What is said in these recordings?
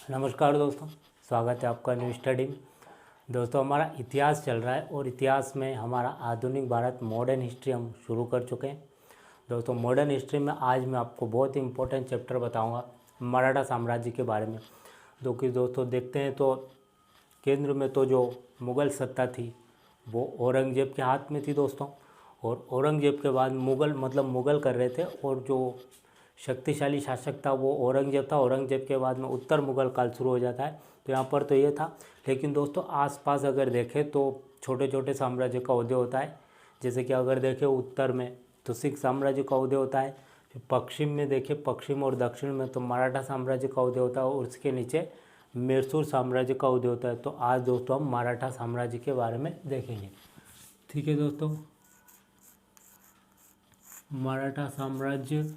नमस्कार दोस्तों, स्वागत है आपका न्यू स्टडी में। दोस्तों हमारा इतिहास चल रहा है और इतिहास में हमारा आधुनिक भारत मॉडर्न हिस्ट्री हम शुरू कर चुके हैं। दोस्तों मॉडर्न हिस्ट्री में आज मैं आपको बहुत ही इंपॉर्टेंट चैप्टर बताऊंगा मराठा साम्राज्य के बारे में। जो कि दोस्तों देखते हैं तो केंद्र में तो जो मुग़ल सत्ता थी वो औरंगजेब के हाथ में थी दोस्तों, और औरंगजेब के बाद मुग़ल कर रहे थे, और जो शक्तिशाली शासक था वो औरंगजेब था। औरंगजेब के बाद में उत्तर मुग़ल काल शुरू हो जाता है। तो यहाँ पर तो ये था, लेकिन दोस्तों आसपास अगर देखें तो छोटे छोटे साम्राज्य का उदय होता है। जैसे कि अगर देखें उत्तर में तो सिख साम्राज्य का उदय होता है, फिर पश्चिम में देखें, पश्चिम और दक्षिण में तो मराठा साम्राज्य का उदय होता है, और उसके नीचे मैसूर साम्राज्य का उदय होता है। तो आज दोस्तों हम मराठा साम्राज्य के बारे में देखेंगे। ठीक है दोस्तों, मराठा साम्राज्य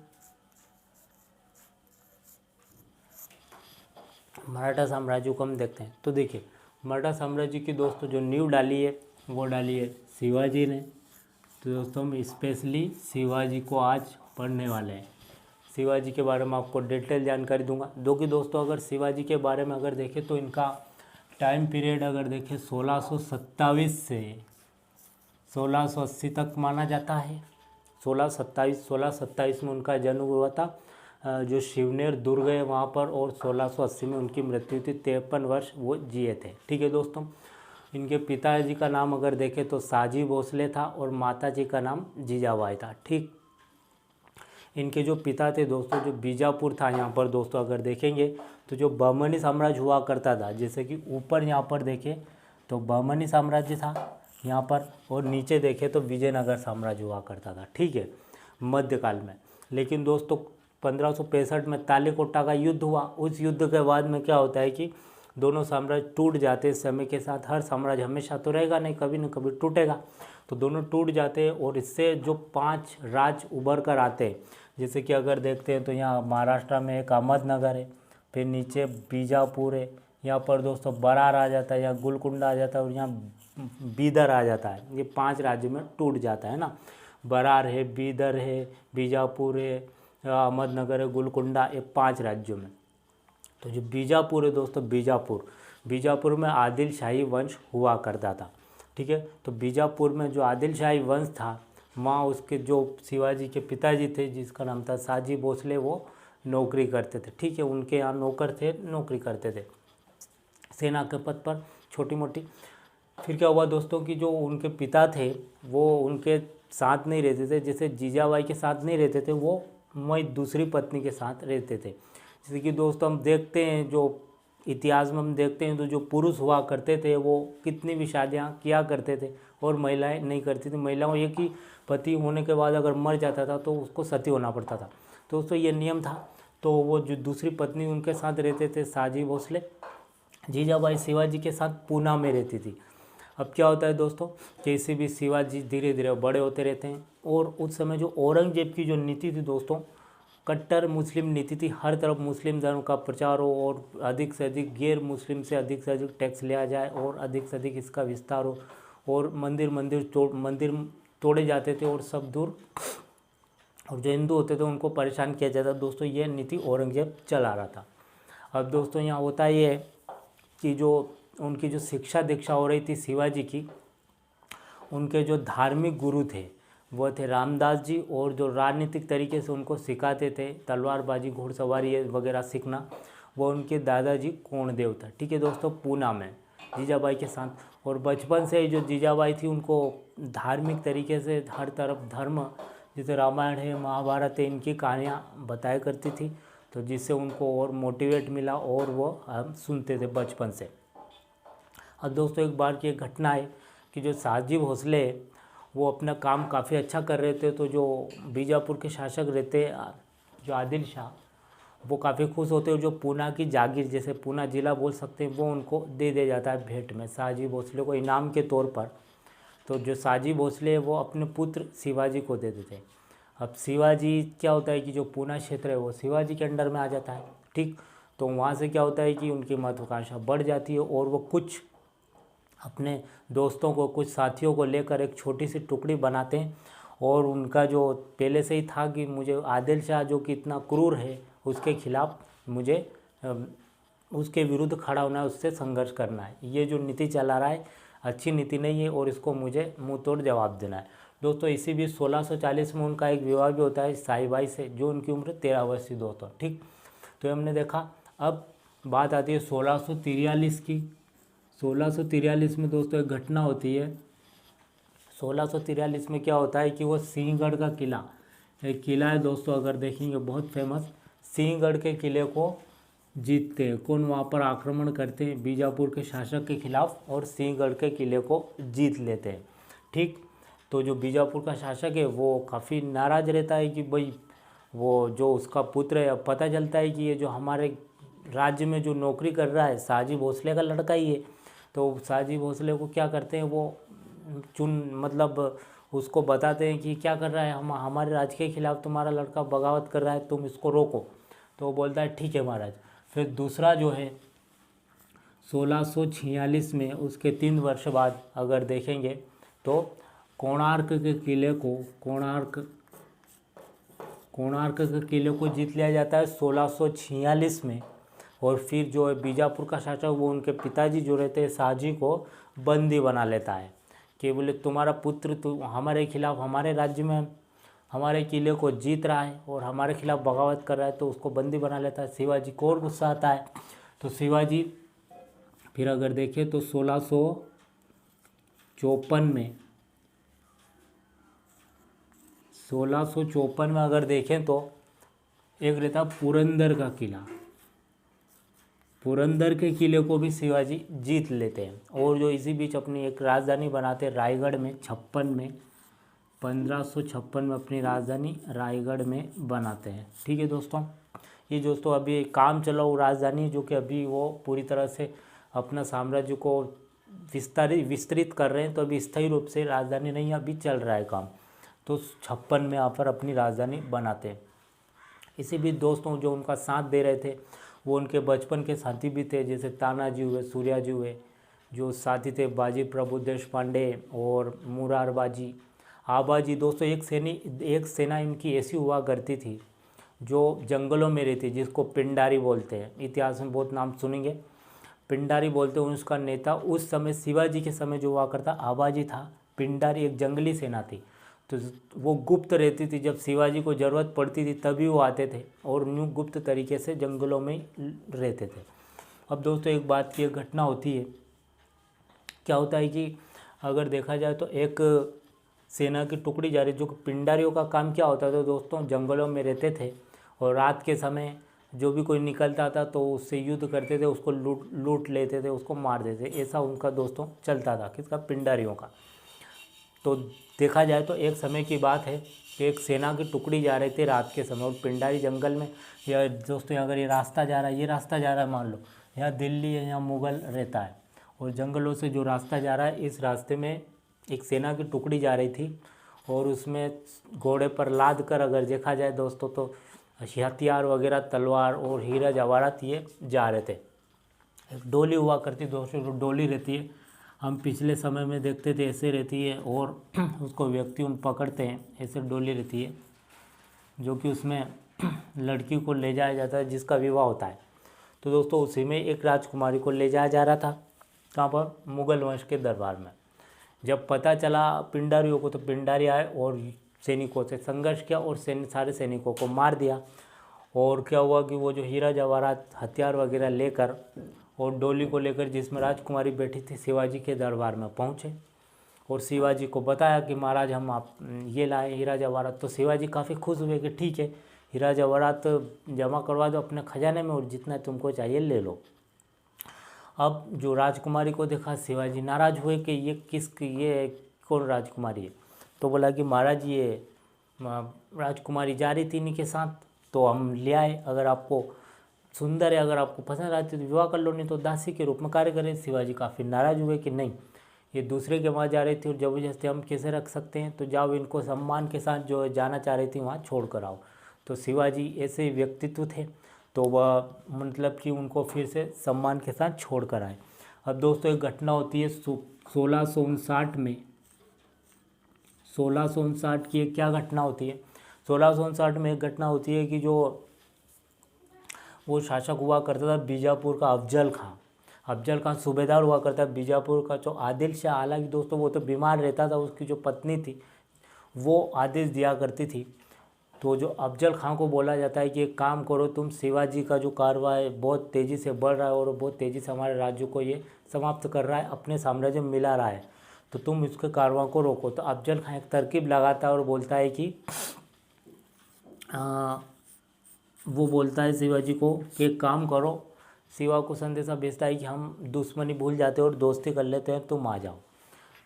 को हम देखते हैं। तो देखिए मराठा साम्राज्य की दोस्तों जो नींव डाली है वो डाली है शिवाजी ने। तो दोस्तों हम स्पेशली शिवाजी को आज पढ़ने वाले हैं। शिवाजी के बारे में आपको डिटेल जानकारी दूंगा। जो कि दोस्तों अगर शिवाजी के बारे में अगर देखें तो इनका टाइम पीरियड अगर देखें 1627 से 1680 तक माना जाता है। 1627 में उनका जन्म हुआ था जो शिवनेर दुर्ग है वहाँ पर, और 1680 में उनकी मृत्यु थी। 53 वर्ष वो जिए थे। ठीक है दोस्तों, इनके पिताजी का नाम अगर देखें तो साजी भोसले था, और माताजी का नाम जीजाबाई था। ठीक, इनके जो पिता थे दोस्तों, जो बीजापुर था यहाँ पर दोस्तों अगर देखेंगे तो जो बहमनी साम्राज्य हुआ करता था, जैसे कि ऊपर यहाँ पर देखें तो बहमनी साम्राज्य था यहाँ पर, और नीचे देखें तो विजयनगर साम्राज्य हुआ करता था। ठीक है, मध्यकाल में। लेकिन दोस्तों 1565 में तालीकोटा का युद्ध हुआ। उस युद्ध के बाद में क्या होता है कि दोनों साम्राज्य टूट जाते हैं समय के साथ। हर साम्राज्य हमेशा तो रहेगा नहीं, कभी न कभी टूटेगा। तो दोनों टूट जाते हैं, और इससे जो 5 राज्य उभर कर आते हैं, जैसे कि अगर देखते हैं तो यहाँ महाराष्ट्र में एक अहमदनगर है, फिर नीचे बीजापुर है, यहाँ पर दोस्तों बरार आ जाता है, यहाँ गोलकुंडा आ जाता है, और यहाँ बीदर आ जाता है। ये 5 राज्यों में टूट जाता है ना। बरार है, बीदर है, बीजापुर है, अहमदनगर है, गोलकुंडा, ये 5 राज्यों में। तो जो बीजापुर है दोस्तों, बीजापुर में आदिल शाही वंश हुआ करता था। ठीक है, तो बीजापुर में जो आदिल शाही वंश था वहाँ उसके जो शिवाजी के पिताजी थे जिसका नाम था साजी भोसले, वो नौकरी करते थे। ठीक है, उनके यहाँ नौकर थे, नौकरी करते थे सेना के पद पर छोटी मोटी। फिर क्या हुआ दोस्तों कि जो उनके पिता थे वो उनके साथ नहीं रहते थे, जैसे जीजाबाई के साथ नहीं रहते थे, वो मैं दूसरी पत्नी के साथ रहते थे। जैसे कि दोस्तों हम देखते हैं, जो इतिहास में हम देखते हैं तो जो पुरुष हुआ करते थे वो कितनी भी शादियां किया करते थे, और महिलाएं नहीं करती थी। महिलाओं एक ही पति होने के बाद अगर मर जाता था तो उसको सती होना पड़ता था। तो दोस्तों ये नियम था। तो वो जो दूसरी पत्नी उनके साथ रहते थे साजी भोसले, जीजाबाई शिवाजी के साथ पूना में रहती थी। अब क्या होता है दोस्तों, जैसे भी शिवाजी धीरे धीरे बड़े होते रहते हैं, और उस समय जो औरंगजेब की जो नीति थी दोस्तों, कट्टर मुस्लिम नीति थी। हर तरफ मुस्लिम धर्म का प्रचार हो, और अधिक से अधिक गैर मुस्लिम से अधिक टैक्स लिया जाए, और अधिक से अधिक इसका विस्तार हो, और मंदिर तोड़े जाते थे और सब दूर, और जो हिंदू होते थे उनको परेशान किया जाता। दोस्तों ये नीति औरंगजेब चला रहा था। अब दोस्तों यहाँ होता ये है कि जो उनकी जो शिक्षा दीक्षा हो रही थी शिवाजी की, उनके जो धार्मिक गुरु थे वो थे रामदास जी, और जो राजनीतिक तरीके से उनको सिखाते थे तलवारबाजी, घुड़सवारी वगैरह सीखना, वो उनके दादाजी कोणदेव था। ठीक है दोस्तों, पूना में जीजाबाई के साथ। और बचपन से ही जो जीजाबाई थी उनको धार्मिक तरीके से हर तरफ धर्म, जैसे रामायण है, महाभारत है, इनकी कहानियाँ बताया करती थी, तो जिससे उनको और मोटिवेट मिला, और वो हम सुनते थे बचपन से। अब दोस्तों एक बार की एक घटना है कि जो साजी भोसले वो अपना काम काफ़ी अच्छा कर रहे थे, तो जो बीजापुर के शासक रहते जो आदिल शाह, वो काफ़ी खुश होते हैं। जो पूना की जागीर, जैसे पूना ज़िला बोल सकते हैं, वो उनको दे दिया जाता है भेंट में साजी भोसले को इनाम के तौर पर। तो जो साजी भोसले वो अपने पुत्र शिवाजी को दे देते हैं। अब शिवाजी क्या होता है कि जो पूना क्षेत्र है वो शिवाजी के अंडर में आ जाता है। ठीक, तो वहाँ से क्या होता है कि उनकी महत्वाकांक्षा बढ़ जाती है, और वो कुछ अपने दोस्तों को, कुछ साथियों को लेकर एक छोटी सी टुकड़ी बनाते हैं, और उनका जो पहले से ही था कि मुझे आदिल शाह जो कि इतना क्रूर है उसके खिलाफ मुझे उसके विरुद्ध खड़ा होना है, उससे संघर्ष करना है। ये जो नीति चला रहा है अच्छी नीति नहीं है और इसको मुझे मुंह तोड़ जवाब देना है। दोस्तों इसी बीच 1640 में उनका एक विवाह भी होता है साईबाई से, जो उनकी उम्र 13 वर्ष थी दोस्तों। ठीक, तो हमने देखा। अब बात आती है 1643 की। 1643 में दोस्तों एक घटना होती है। 1643 में क्या होता है कि वो सिंहगढ़ का किला, एक किला है दोस्तों, अगर देखेंगे बहुत फेमस, सिंहगढ़ के किले को जीतते हैं। कौन वहाँ पर आक्रमण करते हैं बीजापुर के शासक के खिलाफ और सिंहगढ़ के किले को जीत लेते हैं। ठीक, तो जो बीजापुर का शासक है वो काफ़ी नाराज़ रहता है कि भाई वो जो उसका पुत्र है, अब पता चलता है कि ये जो हमारे राज्य में जो नौकरी कर रहा है साजी भोसले का लड़का ही है। तो साजी भोसले को क्या करते हैं वो मतलब उसको बताते हैं कि क्या कर रहा है, हम हमारे राज्य के खिलाफ तुम्हारा लड़का बगावत कर रहा है, तुम इसको रोको। तो वो बोलता है ठीक है महाराज। फिर दूसरा जो है 1646 में, उसके 3 वर्ष बाद अगर देखेंगे तो कोणार्क के किले को कोणार्क के किले को जीत लिया जाता है 1646 में। और फिर जो है बीजापुर का शासक वो उनके पिताजी जो रहते हैं शाहजी को बंदी बना लेता है कि बोले तुम्हारा पुत्र तो हमारे खिलाफ हमारे राज्य में हमारे किले को जीत रहा है और हमारे खिलाफ बगावत कर रहा है, तो उसको बंदी बना लेता है। शिवाजी को और गुस्सा आता है। तो शिवाजी फिर अगर देखें तो 1654 में अगर देखें तो एक रहता पुरंदर का किला, पुरंदर के किले को भी शिवाजी जीत लेते हैं। और जो इसी बीच अपनी एक राजधानी बनाते हैं रायगढ़ में 1556 में अपनी राजधानी रायगढ़ में बनाते हैं। ठीक है दोस्तों, ये दोस्तों अभी काम चला वो राजधानी जो कि अभी वो पूरी तरह से अपना साम्राज्य को विस्तृत कर रहे हैं, तो अभी स्थायी रूप से राजधानी नहीं, अभी चल रहा है काम। तो 56 में यहाँ पर अपनी राजधानी बनाते हैं। इसी बीच दोस्तों जो उनका साथ दे रहे थे वो उनके बचपन के साथी भी थे, जैसे तानाजी हुए, सूर्याजी हुए, जो साथी थे बाजी प्रभु देश पांडे और मुरारबाजी आबाजी। दोस्तों एक सेना इनकी ऐसी हुआ करती थी जो जंगलों में रहती, जिसको पिंडारी बोलते हैं। इतिहास में बहुत नाम सुनेंगे, पिंडारी बोलते हैं। उसका नेता उस समय शिवाजी के समय जो हुआ करता आबाजी था। पिंडारी एक जंगली सेना थी, तो वो गुप्त रहती थी, जब शिवाजी को ज़रूरत पड़ती थी तभी वो आते थे और न्यू गुप्त तरीके से जंगलों में रहते थे। अब दोस्तों एक बात की एक घटना होती है, क्या होता है कि अगर देखा जाए तो एक सेना की टुकड़ी जा रही, जो पिंडारियों का काम क्या होता था दोस्तों, जंगलों में रहते थे और रात के समय जो भी कोई निकलता था तो उससे युद्ध करते थे, उसको लूट लेते थे, उसको मार देते। ऐसा उनका दोस्तों चलता था, किसका, पिंडारियों का। तो देखा जाए तो एक समय की बात है कि एक सेना की टुकड़ी जा रही थी रात के समय और पिंडारी जंगल में, या दोस्तों अगर ये रास्ता जा रहा है मान लो यहाँ दिल्ली है, यहाँ मुग़ल रहता है और जंगलों से जो रास्ता जा रहा है, इस रास्ते में एक सेना की टुकड़ी जा रही थी और उसमें घोड़े पर लाद कर अगर देखा जाए दोस्तों तो हथियार वगैरह, तलवार और हीरा जवाहरात ये जा रहे थे। एक डोली हुआ करती दोस्तों, जो डोली रहती है हम पिछले समय में देखते थे ऐसे रहती है और उसको व्यक्ति उन पकड़ते हैं, ऐसे डोली रहती है जो कि उसमें लड़की को ले जाया जाता है जिसका विवाह होता है। तो दोस्तों उसी में एक राजकुमारी को ले जाया जा रहा था, कहाँ पर, मुग़ल वंश के दरबार में। जब पता चला पिंडारियों को तो पिंडारी आए और सैनिकों से संघर्ष किया और सारे सैनिकों को मार दिया। और क्या हुआ कि वो जो हीरा जवाहरात हथियार वगैरह लेकर और डोली को लेकर जिसमें राजकुमारी बैठी थी शिवाजी के दरबार में पहुँचे और शिवाजी को बताया कि महाराज हम आप ये लाए हीरा जवाहरात। तो शिवाजी काफ़ी खुश हुए कि ठीक है हीरा जवाहरात जमा करवा दो अपने खजाने में और जितना तुमको चाहिए ले लो। अब जो राजकुमारी को देखा शिवाजी नाराज़ हुए कि ये कौन राजकुमारी है। तो बोला कि महाराज ये राजकुमारी जा रही थी इन्हीं के साथ तो हम ले आए, अगर आपको सुंदर है, अगर आपको पसंद आती तो विवाह कर लो, नहीं तो दासी के रूप में कार्य करें। शिवाजी काफ़ी नाराज़ हुए कि नहीं ये दूसरे के वहाँ जा रही थी और ज़बरदस्ती हम कैसे रख सकते हैं, तो जाओ इनको सम्मान के साथ जो जाना चाह रही थी वहाँ छोड़ कर आओ। तो शिवाजी ऐसे व्यक्तित्व थे तो वह मतलब कि उनको फिर से सम्मान के साथ छोड़ कर आए। अब दोस्तों एक घटना होती है 1659 में, 1659 की क्या घटना होती है, 1659 में एक घटना होती है कि जो वो शासक हुआ करता था बीजापुर का अफजल खां। अफजल खां सूबेदार हुआ करता था बीजापुर का। जो आदिल शाह, हालांकि दोस्तों वो तो बीमार रहता था, उसकी जो पत्नी थी वो आदेश दिया करती थी। तो जो अफजल खां को बोला जाता है कि एक काम करो तुम, शिवाजी का जो कारवां है बहुत तेज़ी से बढ़ रहा है और बहुत तेज़ी से हमारे राज्य को ये समाप्त कर रहा है, अपने साम्राज्य में मिला रहा है, तो तुम इसके कारवां को रोको। तो अफजल खां एक तरकीब लगाता है और बोलता है कि वो बोलता है शिवाजी को कि एक काम करो, शिवा को संदेशा भेजता है कि हम दुश्मनी भूल जाते हैं और दोस्ती कर लेते हैं, तुम आ जाओ।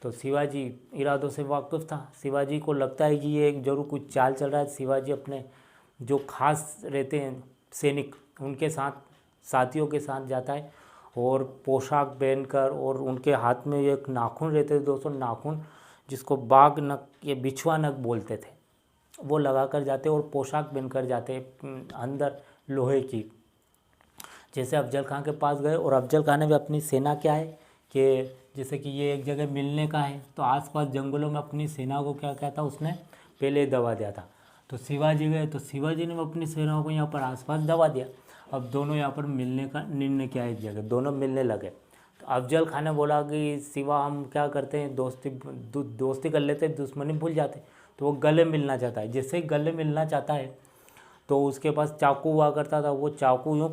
तो शिवाजी इरादों से वाकिफ था। शिवाजी को लगता है कि ये जरूर कुछ चाल चल रहा है। शिवाजी अपने जो खास रहते हैं सैनिक उनके साथ, साथियों के साथ जाता है और पोशाक पहनकर, और उनके हाथ में एक नाखून रहते थे दोस्तों, नाखून जिसको बाघ नख या बिछुआ नख बोलते थे, वो लगा कर जाते और पोशाक पहनकर जाते अंदर लोहे की। जैसे अफजल खां के पास गए और अफजल खां ने भी अपनी सेना क्या है कि जैसे कि ये एक जगह मिलने का है, तो आसपास जंगलों में अपनी सेना को क्या किया था उसने पहले दबा दिया था। तो शिवाजी गए तो शिवाजी ने अपनी सेना को यहाँ पर आसपास दबा दिया। अब दोनों यहाँ पर मिलने का निर्णय किया एक जगह, दोनों मिलने लगे। तो अफजल खान ने बोला कि शिवा हम क्या करते हैं, दोस्ती कर लेते, दुश्मनी भूल जाते। तो वो गले मिलना चाहता है। जैसे ही गले मिलना चाहता है तो उसके पास चाकू हुआ करता था, वो चाकू यूँ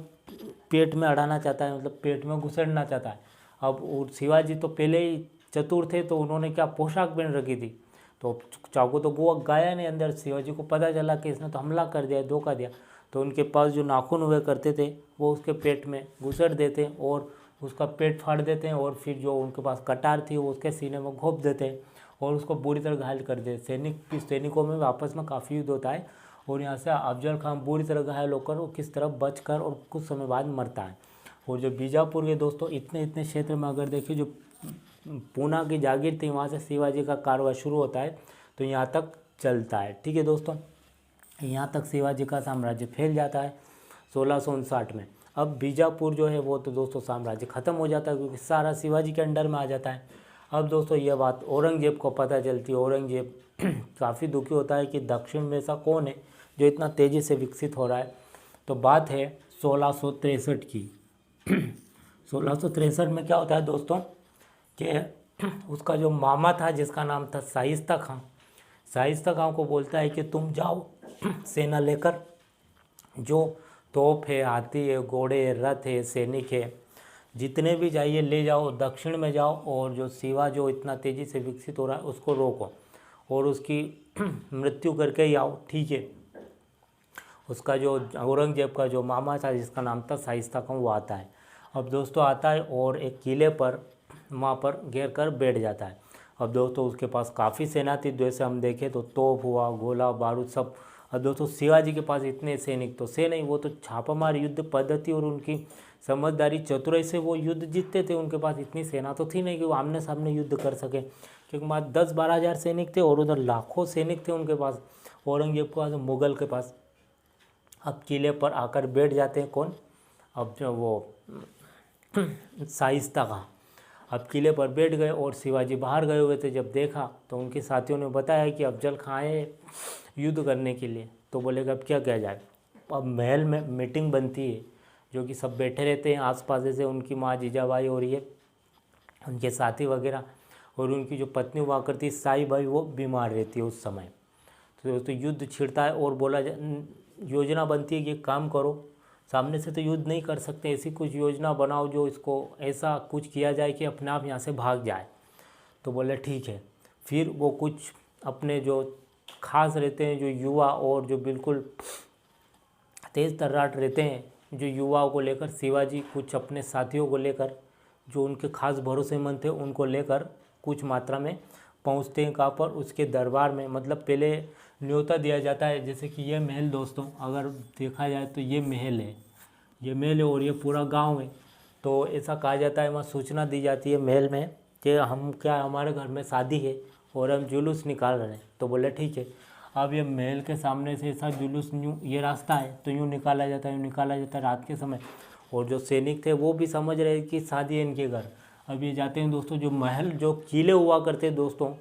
पेट में अड़ाना चाहता है, मतलब पेट में घुसेड़ना चाहता है। अब शिवाजी तो पहले ही चतुर थे, तो उन्होंने क्या पोशाक पहन रखी थी, तो चाकू तो वो गया नहीं अंदर। शिवाजी को पता चला कि इसने तो हमला कर दिया, धोखा दिया। तो उनके पास जो नाखून हुए करते थे वो उसके पेट में घुसेड़ देते और उसका पेट फाड़ देते हैं, और फिर जो उनके पास कटार थी वो उसके सीने में घोंप देते हैं और उसको बुरी तरह घायल कर देते। सैनिकों में आपस में काफ़ी युद्ध होता है और यहाँ से अफजल खान बुरी तरह घायल होकर वो किस तरह बचकर और कुछ समय बाद मरता है। और जो बीजापुर के दोस्तों इतने क्षेत्र में अगर देखिए, जो पूना की जागीर थी वहाँ से शिवाजी का कारवां शुरू होता है तो यहाँ तक चलता है। ठीक है दोस्तों, यहाँ तक शिवाजी का साम्राज्य फैल जाता है 1659 में। अब बीजापुर जो है वो तो दोस्तों साम्राज्य ख़त्म हो जाता है क्योंकि सारा शिवाजी के अंडर में आ जाता है। अब दोस्तों ये बात औरंगजेब को पता चलती है। औरंगजेब काफ़ी दुखी होता है कि दक्षिण में ऐसा कौन है जो इतना तेज़ी से विकसित हो रहा है। तो बात है 1663 की। 1663 में क्या होता है दोस्तों कि उसका जो मामा था जिसका नाम था शाइस्ता खां, शाइस्ता खां को बोलता है कि तुम जाओ सेना लेकर, जो तोप है, हाथी है, घोड़े है, रथ है, सैनिक है, जितने भी चाहिए ले जाओ, दक्षिण में जाओ और जो शिवा जो इतना तेज़ी से विकसित हो रहा है उसको रोको और उसकी मृत्यु करके ही आओ। ठीक है। उसका जो औरंगजेब का जो मामा था जिसका नाम था शाइस्ता खां वो आता है। अब दोस्तों आता है और एक किले पर वहाँ पर घेर कर बैठ जाता है। अब दोस्तों उसके पास काफ़ी सेना थी, जैसे हम देखें तो तोप हुआ, गोला बारूद सब। अब दोस्तों शिवाजी के पास इतने सैनिक तो से नहीं, वो तो छापामार युद्ध पद्धति और उनकी समझदारी चतुराई से वो युद्ध जीतते थे। उनके पास इतनी सेना तो थी नहीं कि वो आमने सामने युद्ध कर सके, क्योंकि वहाँ 10-12 हज़ार सैनिक थे और उधर लाखों सैनिक थे उनके पास, औरंगजेब के पास, मुगल के पास। अब किले पर आकर बैठ जाते हैं कौन, अब जो वो शाइस्ता खां अब किले पर बैठ गए और शिवाजी बाहर गए हुए थे। जब देखा तो उनके साथियों ने बताया कि अफजल खां आए युद्ध करने के लिए। तो बोले कि अब क्या किया जाए। अब महल में मीटिंग बनती है, जो कि सब बैठे रहते हैं आसपास, जैसे उनकी माँ जीजाबाई और ये उनके साथी वगैरह, और उनकी जो पत्नी हुआ करती साई बाई वो बीमार रहती है उस समय। तो दोस्तों युद्ध छिड़ता है और बोला योजना बनती है कि काम करो, सामने से तो युद्ध नहीं कर सकते, ऐसी कुछ योजना बनाओ जो इसको ऐसा कुछ किया जाए कि अपने आप यहाँ से भाग जाए। तो बोले ठीक है। फिर वो कुछ अपने जो खास रहते हैं, जो युवा और जो बिल्कुल तेज़ तर्राट रहते हैं, जो युवाओं को लेकर शिवाजी कुछ अपने साथियों को लेकर, जो उनके खास भरोसेमंद थे उनको लेकर कुछ मात्रा में पहुँचते हैं कहाँ पर, उसके दरबार में। मतलब पहले न्योता दिया जाता है, जैसे कि ये महल दोस्तों अगर देखा जाए तो ये महल है, ये महल है और ये पूरा गांव है। तो ऐसा कहा जाता है, वहाँ सूचना दी जाती है महल में कि हम क्या, हमारे घर में शादी है और हम जुलूस निकाल रहे हैं। तो बोले ठीक है। अब ये महल के सामने से ऐसा जुलूस यूँ, ये रास्ता है तो यूँ निकाला जाता है, यूँ निकाला जाता है रात के समय। और जो सैनिक थे वो भी समझ रहे कि शादी है इनके घर। अब ये जाते हैं दोस्तों, जो महल जो किले हुआ करते दोस्तों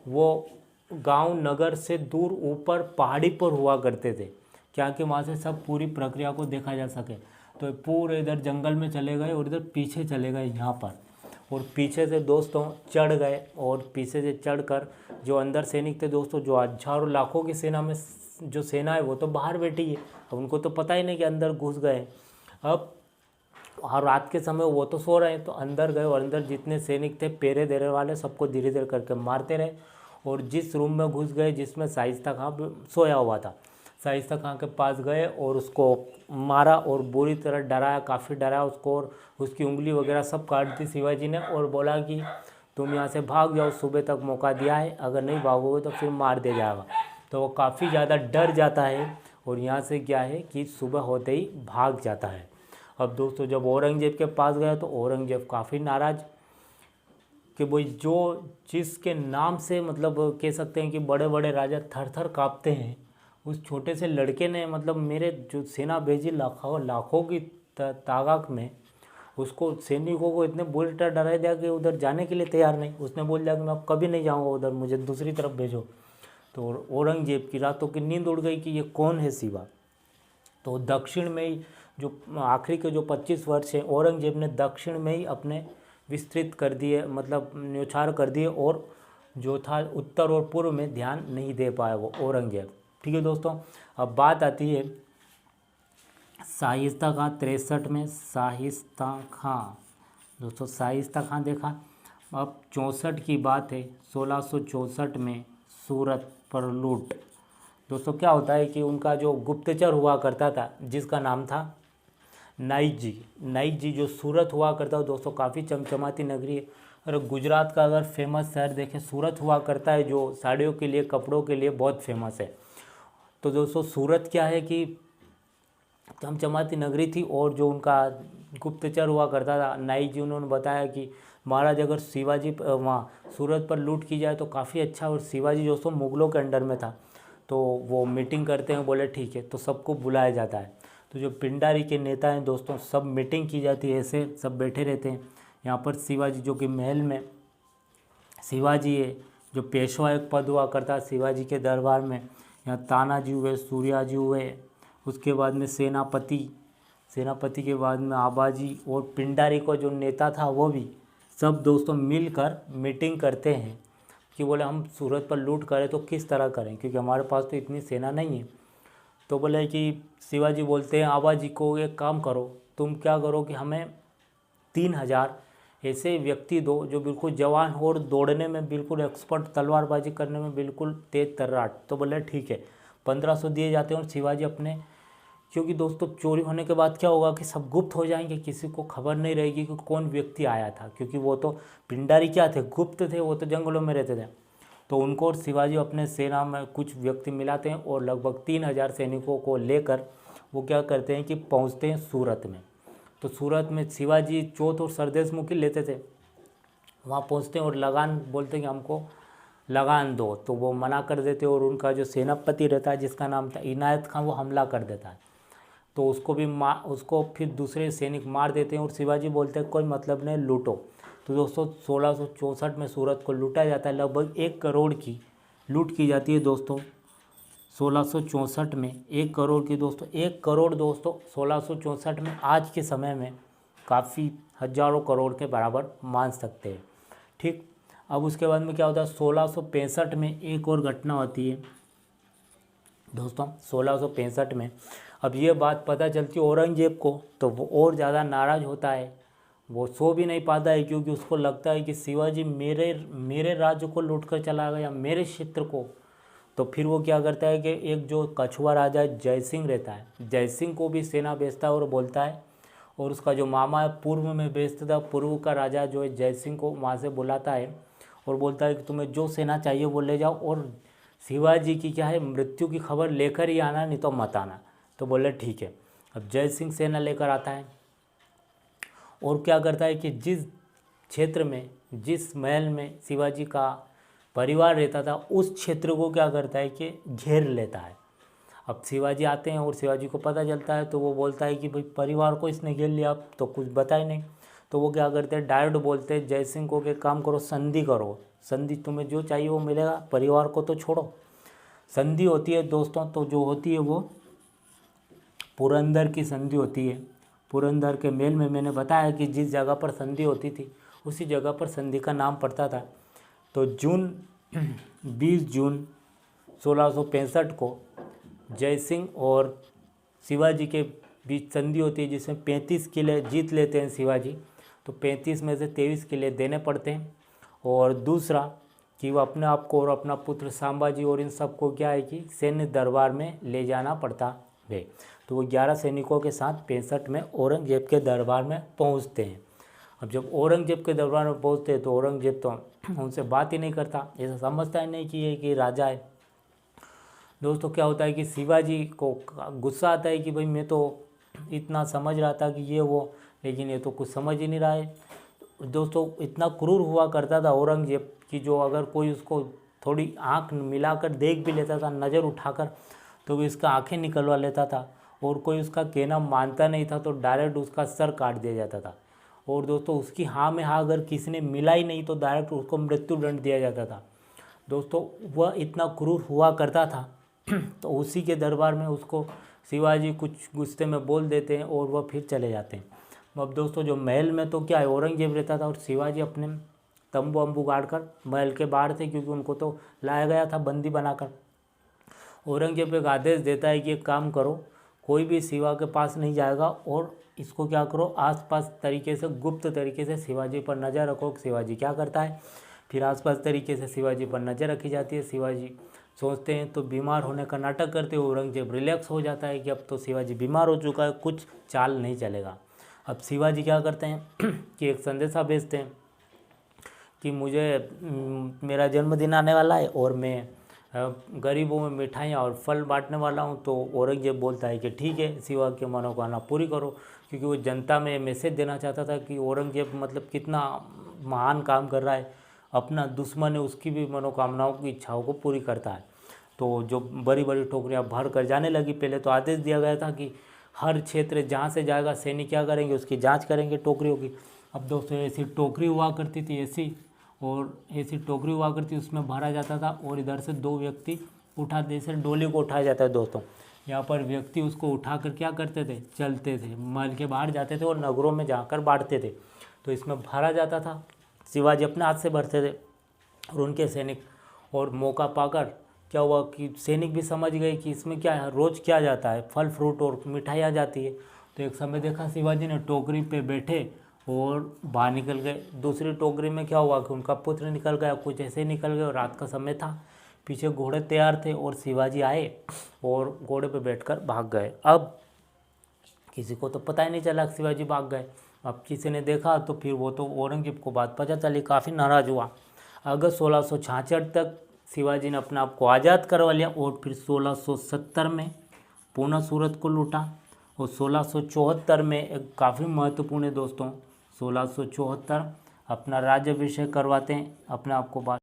वो गांव नगर से दूर ऊपर पहाड़ी पर हुआ करते थे, क्या कि वहाँ से सब पूरी प्रक्रिया को देखा जा सके। तो पूरे इधर जंगल में चले गए और इधर पीछे चले गए यहाँ पर, और पीछे से दोस्तों चढ़ गए, और पीछे से चढ़कर जो अंदर सैनिक थे दोस्तों, जो हजारों लाखों की सेना में जो सेना है वो तो बाहर बैठी है, अब उनको तो पता ही नहीं कि अंदर घुस गए। अब और रात के समय वो तो सो रहे हैं, तो अंदर गए और अंदर जितने सैनिक थे पहरे देने वाले सबको धीरे धीरे करके मारते रहे, और जिस रूम में घुस गए जिसमें शाइस्ता खां सोया हुआ था, शाइस्ता खां के पास गए और उसको मारा और बुरी तरह डराया, काफ़ी डराया उसको, और उसकी उंगली वगैरह सब काट दी शिवाजी ने, और बोला कि तुम यहाँ से भाग जाओ, सुबह तक मौका दिया है, अगर नहीं भागोगे तो फिर मार दिया जाएगा। तो वो काफ़ी ज़्यादा डर जाता है और यहाँ से क्या है कि सुबह होते ही भाग जाता है। अब दोस्तों जब औरंगजेब के पास गया तो औरंगजेब काफ़ी नाराज़ कि भाई जो जिसके नाम से मतलब कह सकते हैं कि बड़े बड़े राजा थर थर काँपते हैं, उस छोटे से लड़के ने मतलब मेरे जो सेना भेजी लाखों की तादाद में, उसको सैनिकों को इतने बुरी तरह डरा दिया कि उधर जाने के लिए तैयार नहीं। उसने बोल दिया कि मैं अब कभी नहीं जाऊँगा उधर, मुझे दूसरी तरफ भेजो। तो औरंगजेब की रातों की नींद उड़ गई कि ये कौन है शिवा। तो दक्षिण में ही जो आखिरी के जो 25 वर्ष है औरंगजेब ने दक्षिण में ही अपने विस्तृत कर दिए, मतलब न्यौछावर कर दिए, और जो था उत्तर और पूर्व में ध्यान नहीं दे पाया वो औरंगजेब। ठीक है दोस्तों, अब बात आती है शाइस्ता खां 63 में। शाइस्ता खां दोस्तों, शाइस्ता खां देखा। अब 64 की बात है, 1664 में सूरत पर लूट। दोस्तों क्या होता है कि उनका जो गुप्तचर हुआ करता था जिसका नाम था नाइक जी जो सूरत हुआ करता है दोस्तों, काफ़ी चमचमाती नगरी है। और गुजरात का अगर फेमस शहर देखें, सूरत हुआ करता है, जो साड़ियों के लिए कपड़ों के लिए बहुत फेमस है। तो दोस्तों सूरत क्या है कि चमचमाती नगरी थी, और जो उनका गुप्तचर हुआ करता था नाइक जी, उन्होंने बताया कि महाराज अगर शिवाजी वहाँ सूरत पर लूट की जाए तो काफ़ी अच्छा। और शिवाजी दोस्तों मुगलों के अंडर में था, तो वो मीटिंग करते हैं, बोले ठीक है, तो सबको बुलाया जाता है। तो जो पिंडारी के नेता हैं दोस्तों, सब मीटिंग की जाती है, ऐसे सब बैठे रहते हैं यहाँ पर। शिवाजी जो कि महल में शिवाजी है, जो पेशवा एक पद हुआ करता शिवाजी के दरबार में, यहाँ तानाजी हुए, सूर्याजी हुए, उसके बाद में सेनापति के बाद में आबाजी, और पिंडारी को जो नेता था वो भी, सब दोस्तों मिलकर मीटिंग करते हैं कि बोले हम सूरत पर लूट करें तो किस तरह करें, क्योंकि हमारे पास तो इतनी सेना नहीं है। तो बोले कि शिवाजी बोलते हैं आबाजी को, एक काम करो, तुम क्या करो कि हमें 3000 ऐसे व्यक्ति दो जो बिल्कुल जवान हो और दौड़ने में बिल्कुल एक्सपर्ट, तलवारबाजी करने में बिल्कुल तेज तर्राट। तो बोले ठीक है, 1500 दिए जाते हैं। और शिवाजी अपने, क्योंकि दोस्तों चोरी होने के बाद क्या होगा कि सब गुप्त हो जाएंगे, किसी को खबर नहीं रहेगी कि कौन व्यक्ति आया था, क्योंकि वो तो पिंडारी क्या थे, गुप्त थे, वो तो जंगलों में रहते थे। तो उनको और शिवाजी अपने सेना में कुछ व्यक्ति मिलाते हैं, और लगभग 3000 सैनिकों को लेकर वो क्या करते हैं कि पहुंचते हैं सूरत में। तो सूरत में शिवाजी चौथ और सरदेश मुखी लेते थे, वहाँ पहुँचते हैं और लगान बोलते हैं कि हमको लगान दो, तो वो मना कर देते, और उनका जो सेनापति रहता है जिसका नाम था इनायत खां, वो हमला कर देता है। तो उसको फिर दूसरे सैनिक मार देते हैं, और शिवाजी बोलते हैं कोई मतलब नहीं, लूटो। तो दोस्तों 1664 में सूरत को लूटा जाता है, लगभग 1 करोड़ की लूट की जाती है दोस्तों 1664 में। 1 करोड़ की दोस्तों, 1 करोड़ दोस्तों 1664 में आज के समय में काफ़ी हजारों करोड़ के बराबर मान सकते हैं। ठीक, अब उसके बाद में क्या होता है, 1665 में एक और घटना होती है दोस्तों। 1665 में अब ये बात पता चलती है औरंगजेब को, तो वो और ज़्यादा नाराज़ होता है, वो सो भी नहीं पाता है, क्योंकि उसको लगता है कि शिवाजी मेरे राज्य को लूट कर चला गया, मेरे क्षेत्र को। तो फिर वो क्या करता है कि एक जो कछुआ राजा जय सिंह रहता है, जय सिंह को भी सेना भेजता है, और बोलता है, और उसका जो मामा है पूर्व में भेजता था, पूर्व का राजा जो है जय सिंह को वहाँ से बुलाता है, और बोलता है कि तुम्हें जो सेना चाहिए वो ले जाओ, और शिवाजी की क्या है मृत्यु की खबर लेकर ही आना, नहीं तो मत आना। तो बोले ठीक है। अब जय सिंह सेना लेकर आता है, और क्या करता है कि जिस क्षेत्र में, जिस महल में शिवाजी का परिवार रहता था, उस क्षेत्र को क्या करता है कि घेर लेता है। अब शिवाजी आते हैं और शिवाजी को पता चलता है, तो वो बोलता है कि भाई परिवार को इसने घेर लिया, अब तो कुछ बता ही नहीं। तो वो क्या करते हैं, डायरेक्ट बोलते हैं जय सिंह को कि काम करो, संधि करो, संधि, तुम्हें जो चाहिए वो मिलेगा, परिवार को तो छोड़ो। संधि होती है दोस्तों, तो जो होती है वो पुरंदर की संधि होती है। पुरंदर के मेल में मैंने बताया कि जिस जगह पर संधि होती थी उसी जगह पर संधि का नाम पड़ता था। तो 20 जून 1665 को जयसिंह और शिवाजी के बीच संधि होती है, जिसमें 35 किले जीत लेते हैं शिवाजी। तो 35 में से 23 किले देने पड़ते हैं। और दूसरा कि वो अपने आप को और अपना पुत्र संभाजी और इन सबको क्या है कि सैन्य दरबार में ले जाना पड़ता है। तो वो 11 सैनिकों के साथ 65 में औरंगजेब के दरबार में पहुंचते हैं। अब जब औरंगजेब के दरबार में पहुंचते हैं तो औरंगजेब तो उनसे बात ही नहीं करता, ऐसा समझता ही नहीं कि ये कि राजा है। दोस्तों क्या होता है कि शिवाजी को गुस्सा आता है कि भाई मैं तो इतना समझ रहा था कि ये वो, लेकिन ये तो कुछ समझ ही नहीं रहा है। दोस्तों इतना क्रूर हुआ करता था औरंगजेब कि जो अगर कोई उसको थोड़ी आंख मिलाकर देख भी लेता था, नज़र उठाकर, तो वो इसका आंखें निकलवा लेता था। और कोई उसका कहना मानता नहीं था तो डायरेक्ट उसका सर काट दिया जाता था। और दोस्तों उसकी हाँ में हाँ अगर किसी ने मिला ही नहीं तो डायरेक्ट उसको मृत्युदंड दिया जाता था। दोस्तों वह इतना क्रूर हुआ करता था तो उसी के दरबार में उसको शिवाजी कुछ गुस्से में बोल देते हैं और वह फिर चले जाते हैं। अब दोस्तों जो महल में तो क्या है औरंगजेब रहता था और शिवाजी अपने तंबू अम्बू गाड़ कर महल के बाहर थे, क्योंकि उनको तो लाया गया था बंदी बनाकर। औरंगजेब एक आदेश देता है कि एक काम करो, कोई भी शिवा के पास नहीं जाएगा और इसको क्या करो आसपास तरीके से गुप्त तरीके से शिवाजी पर नज़र रखो शिवाजी क्या करता है। फिर आसपास तरीके से शिवाजी पर नज़र रखी जाती है। शिवाजी सोचते हैं तो बीमार होने का नाटक करते हुए औरंगजेब रिलैक्स हो जाता है कि अब तो शिवाजी बीमार हो चुका है, कुछ चाल नहीं चलेगा। अब शिवाजी क्या करते हैं कि एक संदेशा भेजते हैं कि मुझे मेरा जन्मदिन आने वाला है और मैं गरीबों में मिठाइयाँ और फल बांटने वाला हूँ। तो औरंगजेब बोलता है कि ठीक है शिवा की मनोकामना पूरी करो, क्योंकि वो जनता में मैसेज देना चाहता था कि औरंगजेब मतलब कितना महान काम कर रहा है, अपना दुश्मन है उसकी भी मनोकामनाओं की इच्छाओं को पूरी करता है। तो जो बड़ी बड़ी टोकरियाँ भर कर जाने लगी, पहले तो आदेश दिया गया था कि हर क्षेत्र जहाँ से जाएगा सैनिक क्या करेंगे उसकी जांच करेंगे टोकरियों की। अब दोस्तों ऐसी टोकरी हुआ करती थी ऐसी टोकरी हुआ करती उसमें भरा जाता था और इधर से 2 व्यक्ति उठाते, जैसे डोली को उठाया जाता है दोस्तों, यहाँ पर व्यक्ति उसको उठाकर क्या करते थे चलते थे, महल के बाहर जाते थे और नगरों में जाकर बांटते थे। तो इसमें भरा जाता था, शिवाजी अपने हाथ से भरते थे और उनके सैनिक, और मौका पाकर क्या हुआ कि सैनिक भी समझ गए कि इसमें क्या है, रोज़ क्या जाता है फल फ्रूट और मिठाई आ जाती है। तो एक समय देखा शिवाजी ने टोकरी पे बैठे और बाहर निकल गए। दूसरी टोकरी में क्या हुआ कि उनका पुत्र निकल गया, कुछ ऐसे ही निकल गए और रात का समय था, पीछे घोड़े तैयार थे और शिवाजी आए और घोड़े पे बैठकर भाग गए। अब किसी को तो पता ही नहीं चला कि शिवाजी भाग गए। अब किसी ने देखा तो फिर वो तो औरंगजेब को बात पता चली, काफ़ी नाराज़ हुआ। अगस्त 1666 तक शिवाजी ने अपने आप को आज़ाद करवा लिया और फिर 1670 में पुनः सूरत को लूटा और 1674 में एक काफ़ी महत्वपूर्ण है दोस्तों, 1674 अपना राज्याभिषेक करवाते हैं, अपने आप को